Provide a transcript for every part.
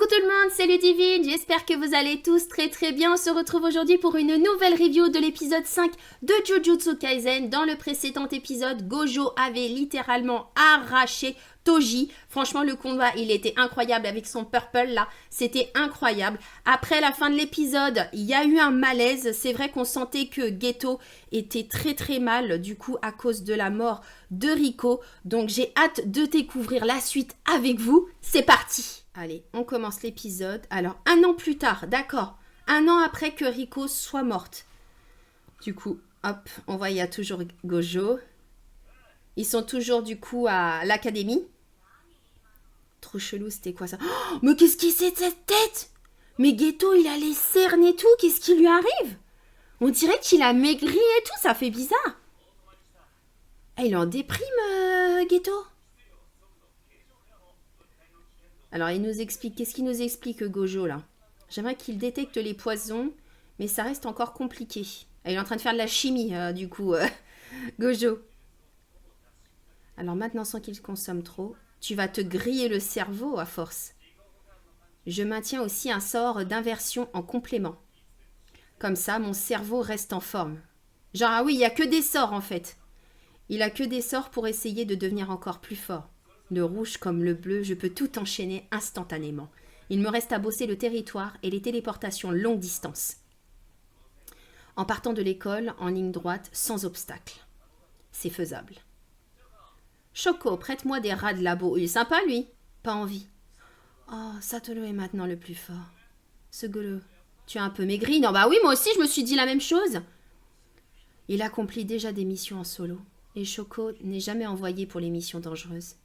Coucou tout le monde, c'est Ludivine, j'espère que vous allez tous très bien. On se retrouve aujourd'hui pour une nouvelle review de l'épisode 5 de Jujutsu Kaisen. Dans le précédent épisode, Gojo avait littéralement arraché Toji. Franchement, le combat, il était incroyable avec son purple là, c'était incroyable. Après la fin de l'épisode, il y a eu un malaise. C'est vrai qu'on sentait que Geto était très mal du coup à cause de la mort de Rico. Donc j'ai hâte de découvrir la suite avec vous. C'est parti! Allez, on commence l'épisode. Alors, 1 an plus tard, d'accord. 1 an après que Rico soit morte. Du coup, hop, on voit, il y a toujours Gojo. Ils sont toujours, du coup, à l'académie. Trop chelou, c'était quoi ça? Oh, mais qu'est-ce qui c'est de cette tête? Mais Geto, il a les cernes et tout. Qu'est-ce qui lui arrive? On dirait qu'il a maigri et tout. Ça fait bizarre. Il est en déprime, Geto. Alors, il nous explique, qu'est-ce qu'il nous explique, Gojo, là? J'aimerais qu'il détecte les poisons, mais ça reste encore compliqué. Il est en train de faire de la chimie, du coup, Gojo. Alors maintenant, sans qu'il consomme trop, tu vas te griller le cerveau à force. Je maintiens aussi un sort d'inversion en complément. Comme ça, mon cerveau reste en forme. Genre, ah oui, il n'y a que des sorts, en fait. Il a que des sorts pour essayer de devenir encore plus fort. Le rouge comme le bleu, je peux tout enchaîner instantanément. Il me reste à bosser le territoire et les téléportations longue distance. En partant de l'école, en ligne droite, sans obstacle. C'est faisable. Choco, prête-moi des rats de labo. Il est sympa, lui. Pas envie. Oh, Satoru est maintenant le plus fort. Ce gueuleux. Tu es un peu maigri. Non, bah oui, moi aussi, je me suis dit la même chose. Il accomplit déjà des missions en solo. Et Choco n'est jamais envoyé pour les missions dangereuses.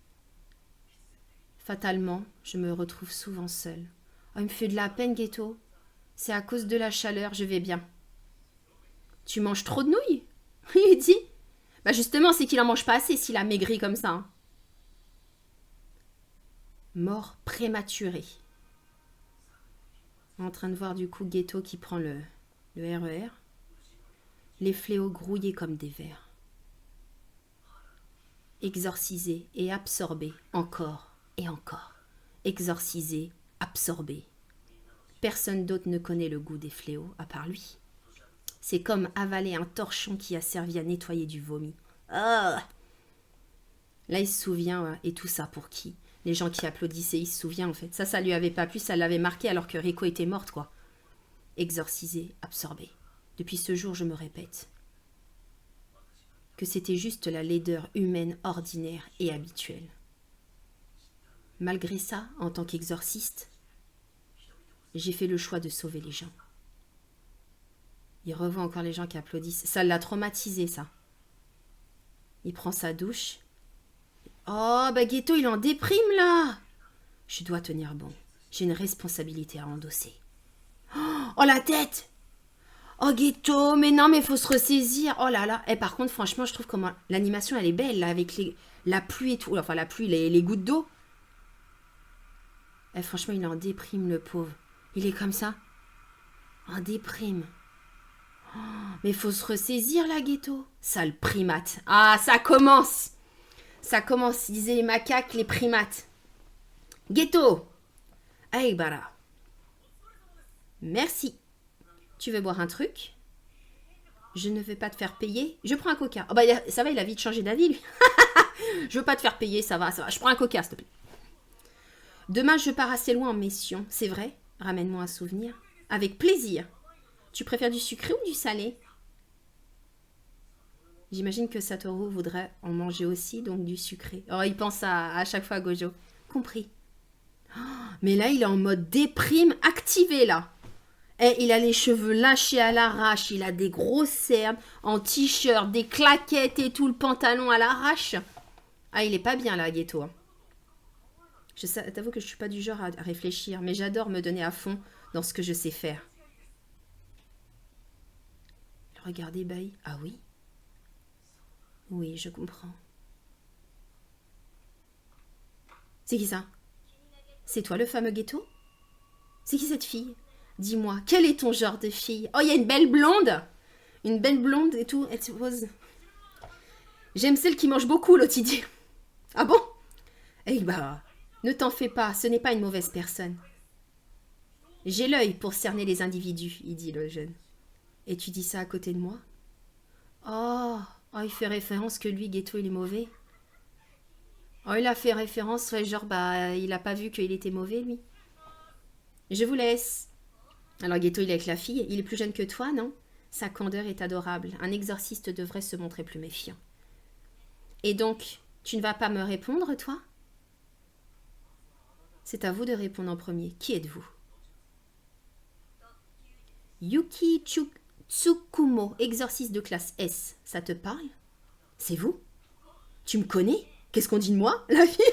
Fatalement, je me retrouve souvent seule. Oh, il me fait de la peine, Geto. C'est à cause de la chaleur, je vais bien. Tu manges trop de nouilles? Il dit. Bah justement, c'est qu'il en mange pas assez s'il a maigri comme ça. Hein. Mort prématurée. En train de voir du coup Geto qui prend le RER. Les fléaux grouillés comme des vers. Exorcisé et absorbé encore. Et encore, exorcisé, absorbé. Personne d'autre ne connaît le goût des fléaux, à part lui. C'est comme avaler un torchon qui a servi à nettoyer du vomi. Ah! Là, il se souvient, et tout ça pour qui? Les gens qui applaudissaient, il se souvient en fait. Ça lui avait pas plu, ça l'avait marqué alors que Rico était morte, quoi. Exorcisé, absorbé. Depuis ce jour, je me répète que c'était juste la laideur humaine ordinaire et habituelle. Malgré ça, en tant qu'exorciste, j'ai fait le choix de sauver les gens. Il revoit encore les gens qui applaudissent. Ça l'a traumatisé, ça. Il prend sa douche. Oh, bah Geto, il en déprime, là. Je dois tenir bon. J'ai une responsabilité à endosser. Oh, la tête! Oh, Geto, mais non, mais il faut se ressaisir. Oh là là. Et par contre, franchement, je trouve comment l'animation, elle est belle, là, avec la pluie et tout. Enfin, la pluie, les gouttes d'eau. Eh, franchement, il est en déprime, le pauvre. Il est comme ça. En déprime. Oh, mais il faut se ressaisir, là, Geto. Sale primate. Ah, ça commence. Ça commence, disaient les macaques, les primates. Geto. Hey, bara. Merci. Tu veux boire un truc? Je ne vais pas te faire payer. Je prends un coca. Oh, bah, ça va, il a vite changé d'avis, lui. Je veux pas te faire payer, ça va. Je prends un coca, s'il te plaît. Demain, je pars assez loin en mission, c'est vrai? Ramène-moi un souvenir. Avec plaisir. Tu préfères du sucré ou du salé? J'imagine que Satoru voudrait en manger aussi, donc du sucré. Oh, il pense à chaque fois à Gojo. Compris. Oh, mais là, il est en mode déprime activé, là. Et il a les cheveux lâchés à l'arrache, il a des grosses cernes, en t-shirt, des claquettes et tout, le pantalon à l'arrache. Ah, il est pas bien, là, Geto. Je t'avoue que je suis pas du genre à réfléchir, mais j'adore me donner à fond dans ce que je sais faire. Regardez, Baï. Ah oui? Oui, je comprends. C'est qui ça? C'est toi le fameux Geto? C'est qui cette fille? Dis-moi, quel est ton genre de fille? Oh, il y a une belle blonde! Une belle blonde et tout, elle se pose. J'aime celle qui mange beaucoup, l'autre il dit. Ah bon? Eh bah... Ne t'en fais pas, ce n'est pas une mauvaise personne. J'ai l'œil pour cerner les individus, il dit le jeune. Et tu dis ça à côté de moi? Oh, oh, il fait référence que lui, Ghetto, il est mauvais. Oh, il a fait référence, ouais, genre, bah, il a pas vu qu'il était mauvais, lui. Je vous laisse. Alors, Ghetto, il est avec la fille. Il est plus jeune que toi, non? Sa candeur est adorable. Un exorciste devrait se montrer plus méfiant. Et donc, tu ne vas pas me répondre, toi? C'est à vous de répondre en premier. Qui êtes-vous? Yuki Tsukumo, exorciste de classe S. Ça te parle? C'est vous? Tu me connais? Qu'est-ce qu'on dit de moi, la fille?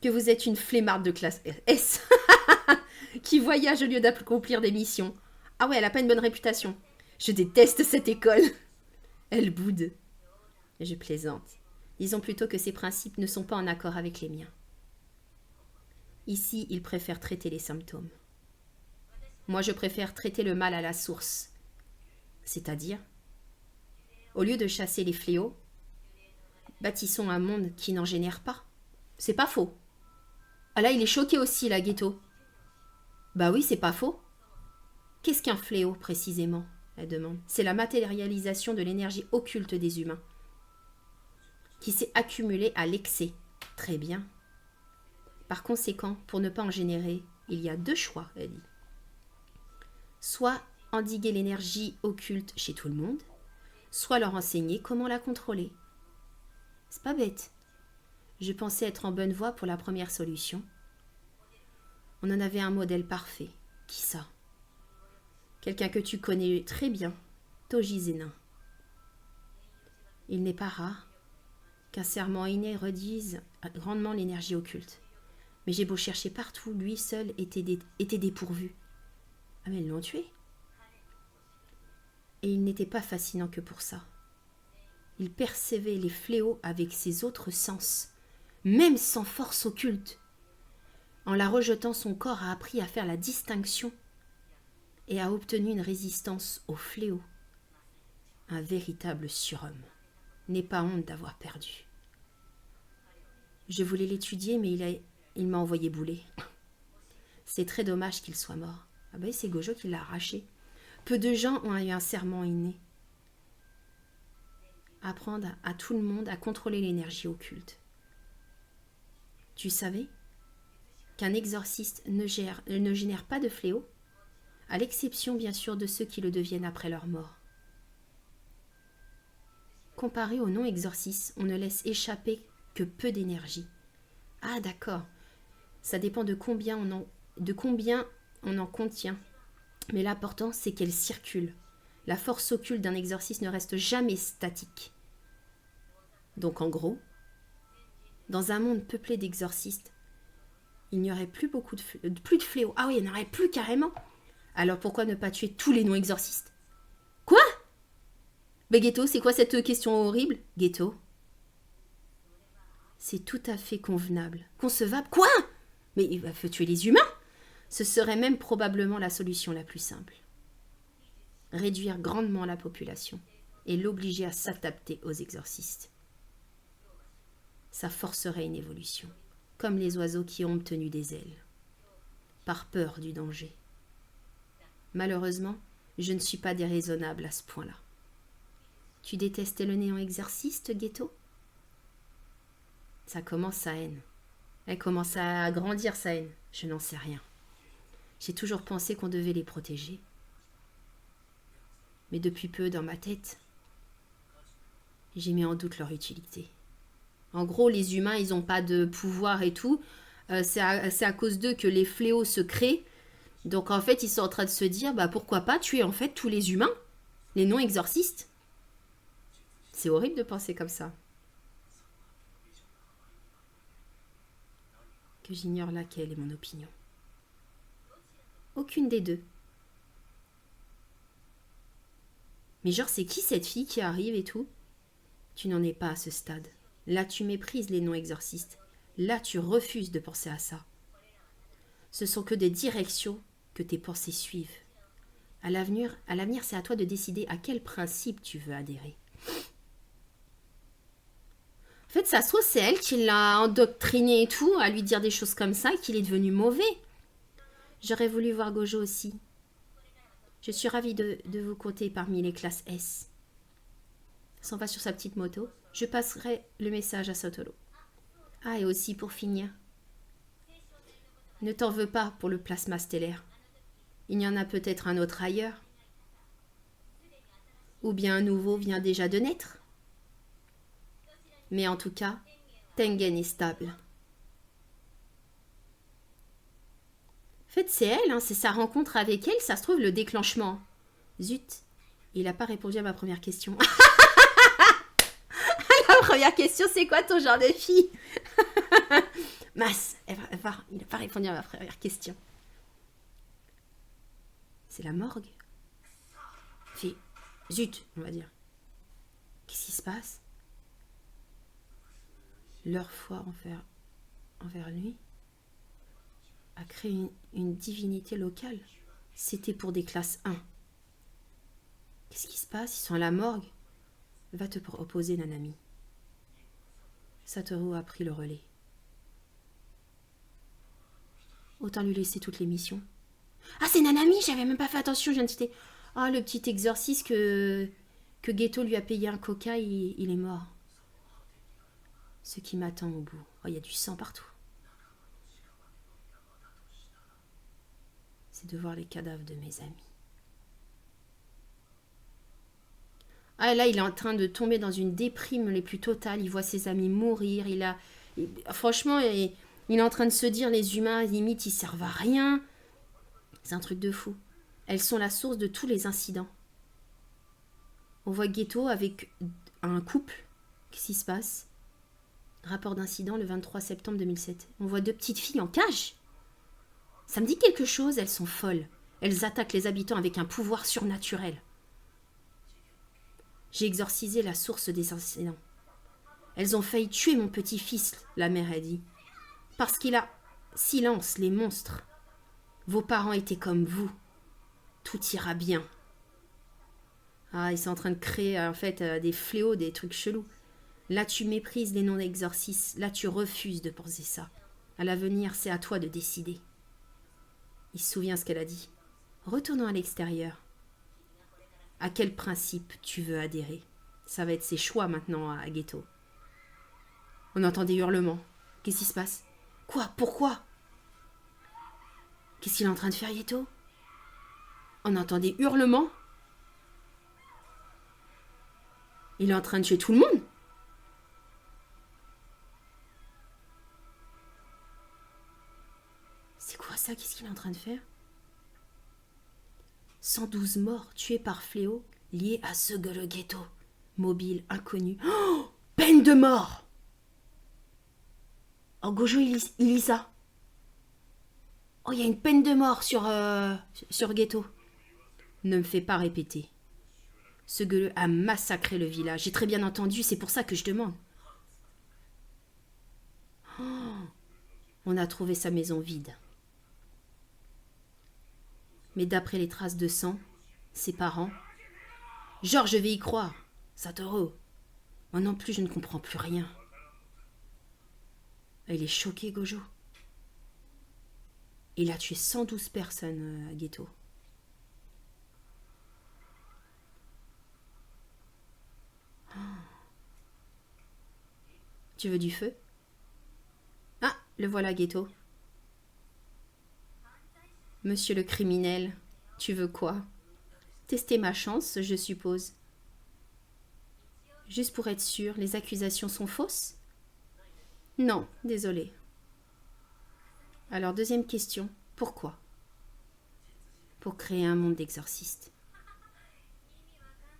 Que vous êtes une flemmarde de classe S. Qui voyage au lieu d'accomplir des missions. Ah ouais, elle a pas une bonne réputation. Je déteste cette école. Elle boude. Je plaisante. Disons plutôt que ses principes ne sont pas en accord avec les miens. Ici, il préfère traiter les symptômes. Moi, je préfère traiter le mal à la source. C'est-à-dire, au lieu de chasser les fléaux, bâtissons un monde qui n'en génère pas. C'est pas faux. Ah là, il est choqué aussi, là, Ghetto. Bah oui, c'est pas faux. Qu'est-ce qu'un fléau, précisément? Elle demande. C'est la matérialisation de l'énergie occulte des humains, qui s'est accumulée à l'excès. Très bien. Par conséquent, pour ne pas en générer, il y a deux choix, elle dit. Soit endiguer l'énergie occulte chez tout le monde, soit leur enseigner comment la contrôler. C'est pas bête. Je pensais être en bonne voie pour la première solution. On en avait un modèle parfait. Qui ça? Quelqu'un que tu connais très bien, Toji Zenin. Il n'est pas rare qu'un serment inné réduise grandement l'énergie occulte. Mais j'ai beau chercher partout, lui seul était dépourvu. Ah mais ils l'ont tué. Et il n'était pas fascinant que pour ça. Il percevait les fléaux avec ses autres sens, même sans force occulte. En la rejetant, son corps a appris à faire la distinction et a obtenu une résistance aux fléaux. Un véritable surhomme. N'aie pas honte d'avoir perdu. Je voulais l'étudier, mais il m'a envoyé bouler. C'est très dommage qu'il soit mort. Ah ben c'est Gojo qui l'a arraché. Peu de gens ont eu un serment inné. Apprendre à tout le monde à contrôler l'énergie occulte. Tu savais qu'un exorciste ne génère pas de fléau, à l'exception bien sûr de ceux qui le deviennent après leur mort. Comparé au non-exorcistes, on ne laisse échapper que peu d'énergie. Ah d'accord, ça dépend de combien on en contient. Mais l'important, c'est qu'elle circule. La force occulte d'un exorciste ne reste jamais statique. Donc en gros, dans un monde peuplé d'exorcistes, il n'y aurait plus de fléaux. Ah oui, il n'y en aurait plus carrément. Alors pourquoi ne pas tuer tous les non-exorcistes? Quoi? Mais Ghetto, c'est quoi cette question horrible? Ghetto, c'est tout à fait convenable. Concevable? Quoi? Mais il va tuer les humains? Ce serait même probablement la solution la plus simple. Réduire grandement la population et l'obliger à s'adapter aux exorcistes. Ça forcerait une évolution, comme les oiseaux qui ont obtenu des ailes, par peur du danger. Malheureusement, je ne suis pas déraisonnable à ce point-là. Tu détestais le néo-exorciste, Ghetto? Ça commence sa haine. Elle commence à grandir sa haine. Je n'en sais rien. J'ai toujours pensé qu'on devait les protéger. Mais depuis peu, dans ma tête, j'ai mis en doute leur utilité. En gros, les humains, ils n'ont pas de pouvoir et tout. C'est à cause d'eux que les fléaux se créent. Donc en fait, ils sont en train de se dire, bah pourquoi pas tuer en fait tous les humains, les non-exorcistes. C'est horrible de penser comme ça. Que j'ignore laquelle est mon opinion. Aucune des deux. Mais genre, c'est qui cette fille qui arrive et tout? Tu n'en es pas à ce stade. Là, tu méprises les non-exorcistes. Là, tu refuses de penser à ça. Ce sont que des directions que tes pensées suivent. À l'avenir, c'est à toi de décider à quel principe tu veux adhérer. En fait, ça se trouve, c'est elle qui l'a endoctriné et tout, à lui dire des choses comme ça, et qu'il est devenu mauvais. J'aurais voulu voir Gojo aussi. Je suis ravie de vous compter parmi les classes S. S'en va sur sa petite moto. Je passerai le message à Satoru. Ah, et aussi pour finir. Ne t'en veux pas pour le plasma stellaire. Il y en a peut-être un autre ailleurs. Ou bien un nouveau vient déjà de naître. Mais en tout cas, Tengen est stable. En fait, c'est elle, hein, c'est sa rencontre avec elle, ça se trouve le déclenchement. Zut, il n'a pas répondu à ma première question. La première question, c'est quoi ton genre de fille? Masse, il n'a pas répondu à ma première question. C'est la morgue. Fait, zut, on va dire. Qu'est-ce qui se passe? Leur foi envers lui a créé une divinité locale. C'était pour des classes 1. Qu'est-ce qui se passe? Ils sont à la morgue. Va te reposer, Nanami. Satoru a pris le relais. Autant lui laisser toutes les missions. Ah, c'est Nanami, j'avais même pas fait attention, je viens de citer. Ah, le petit exorciste que Geto lui a payé un coca, il est mort. Ce qui m'attend au bout. Oh, il y a du sang partout. C'est de voir les cadavres de mes amis. Ah, là, il est en train de tomber dans une déprime les plus totales. Il voit ses amis mourir. Franchement, il est en train de se dire, les humains, limite, ils servent à rien. C'est un truc de fou. Elles sont la source de tous les incidents. On voit Geto avec un couple. Qu'est-ce qui se passe? Rapport d'incident le 23 septembre 2007. On voit 2 petites filles en cage. Ça me dit quelque chose, elles sont folles. Elles attaquent les habitants avec un pouvoir surnaturel. J'ai exorcisé la source des incidents. Elles ont failli tuer mon petit-fils, la mère a dit. Parce qu'il a... Silence, les monstres. Vos parents étaient comme vous. Tout ira bien. Ah, ils sont en train de créer en fait des fléaux, des trucs chelous. Là, tu méprises les noms d'exorcistes. Là, tu refuses de penser ça. À l'avenir, c'est à toi de décider. Il se souvient ce qu'elle a dit. Retournons à l'extérieur. À quel principe tu veux adhérer? Ça va être ses choix maintenant à Geto. On entend des hurlements. Qu'est-ce qui se passe? Quoi? Pourquoi? Qu'est-ce qu'il est en train de faire, Geto? On entend des hurlements. Il est en train de tuer tout le monde. C'est quoi ça? Qu'est-ce qu'il est en train de faire? 112 morts tués par fléau liés à ce que le Geto. Mobile, inconnu. Oh, peine de mort! Oh, Gojo, il lit ça. Oh, il y a une peine de mort sur Geto. Ne me fais pas répéter. Ce gueuleux a massacré le village. J'ai très bien entendu, c'est pour ça que je demande. Oh, on a trouvé sa maison vide. Mais d'après les traces de sang, ses parents... Genre, je vais y croire. Satoru. Moi non plus, je ne comprends plus rien. Il est choqué, Gojo. Il a tué 112 personnes à Geto. Oh. Tu veux du feu? Ah, le voilà, Geto. Monsieur le criminel, tu veux quoi? Tester ma chance, je suppose. Juste pour être sûr, les accusations sont fausses? Non, désolé. Alors, deuxième question, pourquoi? Pour créer un monde d'exorcistes.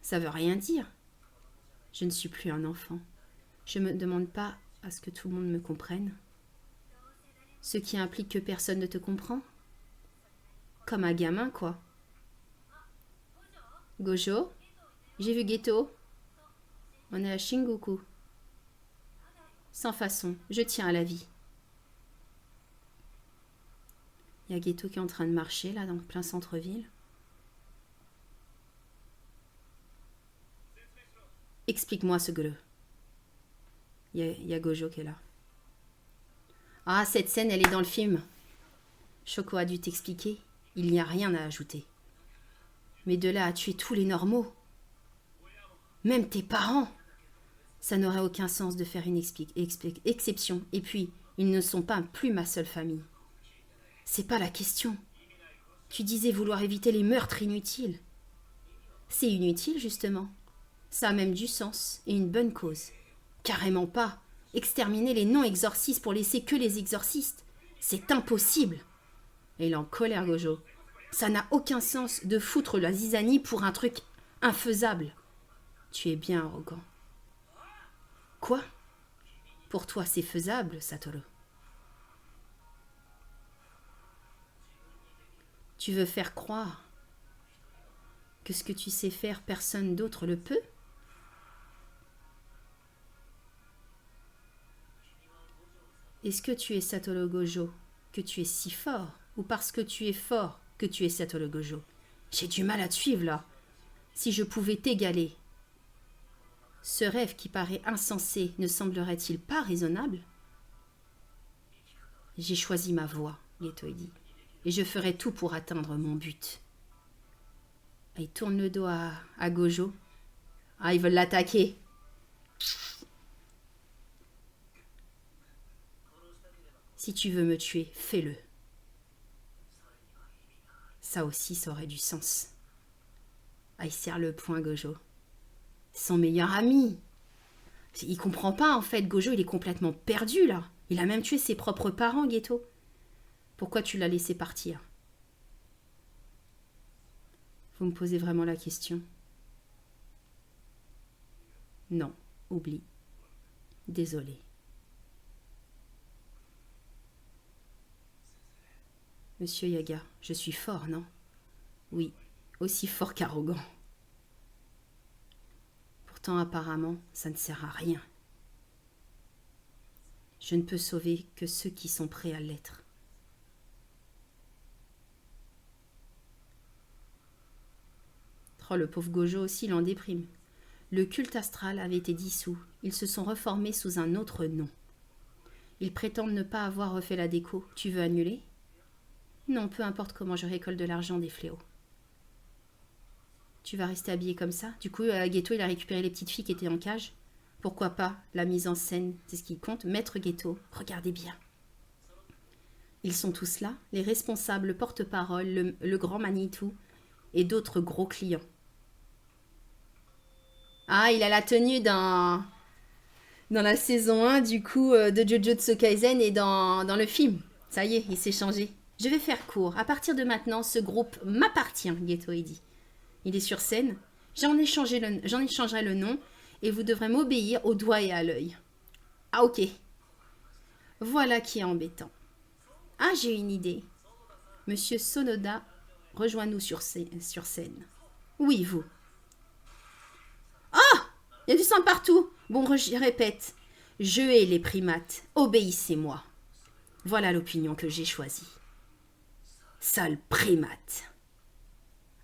Ça veut rien dire. Je ne suis plus un enfant. Je ne me demande pas à ce que tout le monde me comprenne. Ce qui implique que personne ne te comprend. Comme un gamin, quoi. Gojo, j'ai vu Geto. On est à Shinjuku. Sans façon, je tiens à la vie. Il y a Geto qui est en train de marcher, là, dans le plein centre-ville. Explique-moi ce gueuleux. Il y a Gojo qui est là. Ah, cette scène, elle est dans le film. Shoko a dû t'expliquer. Il n'y a rien à ajouter. Mais de là à tuer tous les normaux, même tes parents, ça n'aurait aucun sens de faire une exception. Et puis, ils ne sont pas plus ma seule famille. C'est pas la question. Tu disais vouloir éviter les meurtres inutiles. C'est inutile, justement. Ça a même du sens et une bonne cause. Carrément pas. Exterminer les non-exorcistes pour laisser que les exorcistes. C'est impossible. Et il est en colère, Gojo. Ça n'a aucun sens de foutre la zizanie pour un truc infaisable. Tu es bien arrogant. Quoi? Pour toi, c'est faisable, Satoru. Tu veux faire croire que ce que tu sais faire, personne d'autre le peut? Est-ce que tu es Satoru Gojo, que tu es si fort, ou parce que tu es fort que tu es Satoru Gojo? J'ai du mal à te suivre là. Si je pouvais t'égaler, ce rêve qui paraît insensé ne semblerait-il pas raisonnable? J'ai choisi ma voie, Geto dit, et je ferai tout pour atteindre mon but. Et il tourne le dos à Gojo. Ah, ils veulent l'attaquer. Si tu veux me tuer, fais-le. Ça aussi, ça aurait du sens. Ah, il serre le poing, Gojo. Son meilleur ami. Il comprend pas, en fait. Gojo, il est complètement perdu, là. Il a même tué ses propres parents, Geto. Pourquoi tu l'as laissé partir? Vous me posez vraiment la question? Non, oublie. Désolé. Monsieur Yaga, je suis fort, non? Oui, aussi fort qu'arrogant. Pourtant, apparemment, ça ne sert à rien. Je ne peux sauver que ceux qui sont prêts à l'être. Oh, le pauvre Gojo aussi, il en déprime. Le culte astral avait été dissous. Ils se sont reformés sous un autre nom. Ils prétendent ne pas avoir refait la déco. Tu veux annuler? Non, peu importe comment je récolte de l'argent des fléaux. Tu vas rester habillé comme ça? Du coup, Geto, il a récupéré les petites filles qui étaient en cage. Pourquoi pas? La mise en scène, c'est ce qui compte. Maître Geto, regardez bien. Ils sont tous là, les responsables, le porte-parole, le grand Manitou et d'autres gros clients. Ah, il a la tenue dans la saison 1 du coup de Jujutsu Kaisen et dans le film. Ça y est, il s'est changé. Je vais faire court. À partir de maintenant, ce groupe m'appartient, Geto dit. Il est sur scène. J'en échangerai le nom et vous devrez m'obéir au doigt et à l'œil. Ah ok. Voilà qui est embêtant. Ah, j'ai une idée. Monsieur Sonoda, rejoins-nous sur scène. Oui, vous. Ah! Il y a du sang partout. Bon, je répète. Je hais les primates. Obéissez-moi. Voilà l'opinion que j'ai choisie. Sale primate.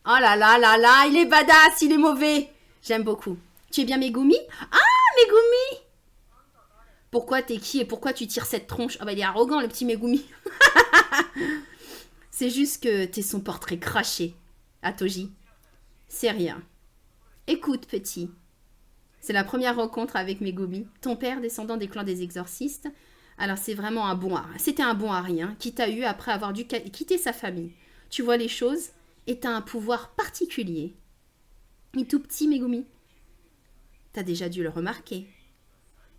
Oh là là là là, il est badass, il est mauvais. J'aime beaucoup. Tu es bien Megumi? Ah, Megumi! Pourquoi t'es qui et pourquoi tu tires cette tronche? Ah bah il est arrogant le petit Megumi. C'est juste que t'es son portrait craché. Atoji. C'est rien. Écoute, petit. C'est la première rencontre avec Megumi, ton père descendant des clans des exorcistes. Alors c'est vraiment un bon Hari. C'était un bon Hari qui t'a eu après avoir dû quitter sa famille. Tu vois les choses et t'as un pouvoir particulier. Il est tout petit, Megumi. T'as déjà dû le remarquer.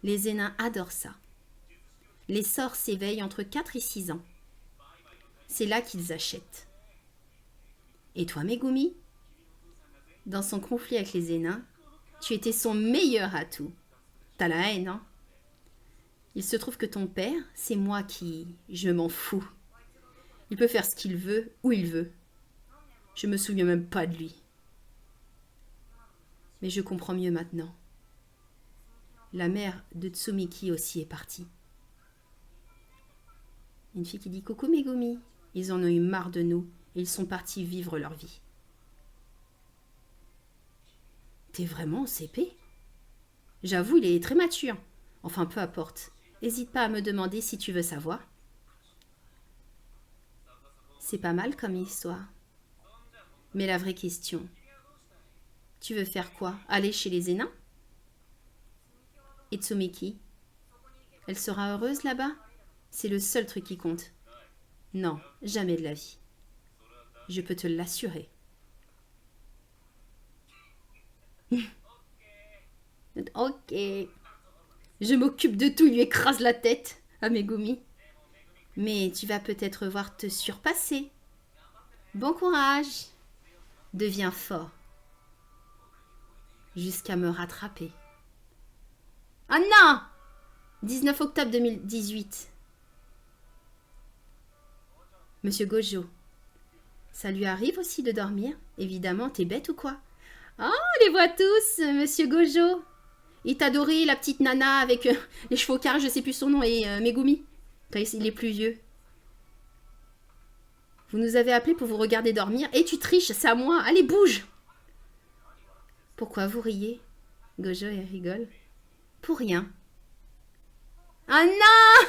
Les Zénins adorent ça. Les sorts s'éveillent entre 4 et 6 ans. C'est là qu'ils achètent. Et toi, Megumi? Dans son conflit avec les Zénins, tu étais son meilleur atout. T'as la haine, hein? Il se trouve que ton père, c'est moi qui... Je m'en fous. Il peut faire ce qu'il veut, où il veut. Je me souviens même pas de lui. Mais je comprends mieux maintenant. La mère de Tsumiki aussi est partie. Une fille qui dit « Coucou Megumi ». Ils en ont eu marre de nous et ils sont partis vivre leur vie. T'es vraiment au CP? J'avoue, il est très mature. Enfin, peu importe. N'hésite pas à me demander si tu veux savoir. C'est pas mal comme histoire. Mais la vraie question, tu veux faire quoi? Aller chez les Énains? Et Tsumiki? Elle sera heureuse là-bas? C'est le seul truc qui compte. Non, jamais de la vie. Je peux te l'assurer. Ok. Je m'occupe de tout, lui écrase la tête à Megumi. Mais tu vas peut-être voir te surpasser. Bon courage. Deviens fort. Jusqu'à me rattraper. Ah non! 19 octobre 2018. Monsieur Gojo. Ça lui arrive aussi de dormir? Évidemment, t'es bête ou quoi? Oh, on les voit tous, Monsieur Gojo. Itadori, la petite nana avec les cheveux carrés, je sais plus son nom, et Megumi. Il est plus vieux. Vous nous avez appelés pour vous regarder dormir. Et tu triches, c'est à moi. Allez, bouge. Pourquoi vous riez? Gojo rigole. Pour rien. Ah non!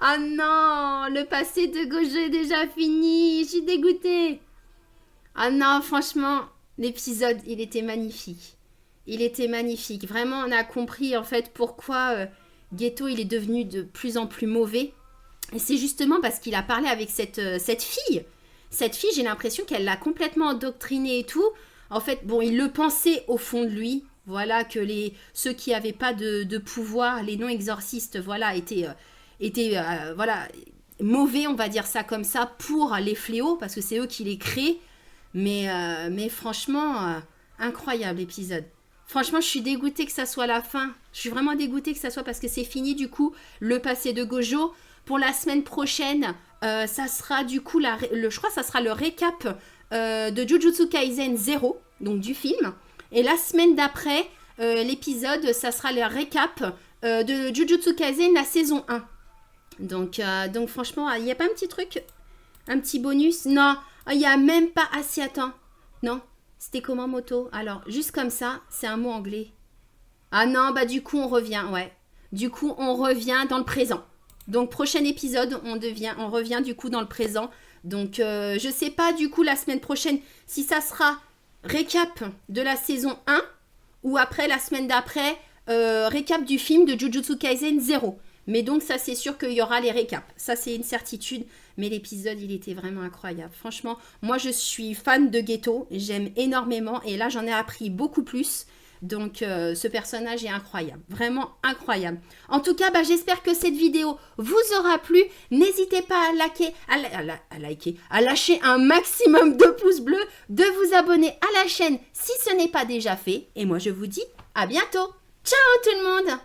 Ah non! Le passé de Gojo est déjà fini. Je suis dégoûtée. Ah non, franchement, l'épisode, il était magnifique. Il était magnifique. Vraiment, on a compris en fait pourquoi Geto, il est devenu de plus en plus mauvais. Et c'est justement parce qu'il a parlé avec cette fille. Cette fille, j'ai l'impression qu'elle l'a complètement endoctrinée et tout. En fait, bon, il le pensait au fond de lui. Voilà, que ceux qui n'avaient pas de pouvoir, les non-exorcistes, voilà, étaient voilà, mauvais, on va dire ça comme ça, pour les fléaux, parce que c'est eux qui les créent. Mais franchement, incroyable épisode. Franchement, je suis dégoûtée que ça soit la fin. Je suis vraiment dégoûtée que ça soit parce que c'est fini, du coup, le passé de Gojo. Pour la semaine prochaine, ça sera du coup, je crois que ça sera le récap de Jujutsu Kaisen 0, donc du film. Et la semaine d'après, l'épisode, ça sera le récap de Jujutsu Kaisen, la saison 1. Donc franchement, il n'y a pas un petit truc, un petit bonus? Non, il n'y a même pas assez. Attends, non, c'était comment Moto? Alors, juste comme ça, c'est un mot anglais. Ah non, bah du coup, on revient, ouais. Du coup, on revient dans le présent. Donc, prochain épisode, on revient du coup dans le présent. Donc, je sais pas du coup la semaine prochaine si ça sera récap de la saison 1 ou après, la semaine d'après, récap du film de Jujutsu Kaisen 0. Mais donc, ça, c'est sûr qu'il y aura les récaps. Ça, c'est une certitude. Mais l'épisode, il était vraiment incroyable. Franchement, moi, je suis fan de Geto. J'aime énormément. Et là, j'en ai appris beaucoup plus. Donc, ce personnage est incroyable. Vraiment incroyable. En tout cas, j'espère que cette vidéo vous aura plu. N'hésitez pas à lâcher un maximum de pouces bleus, de vous abonner à la chaîne si ce n'est pas déjà fait. Et moi, je vous dis à bientôt. Ciao tout le monde!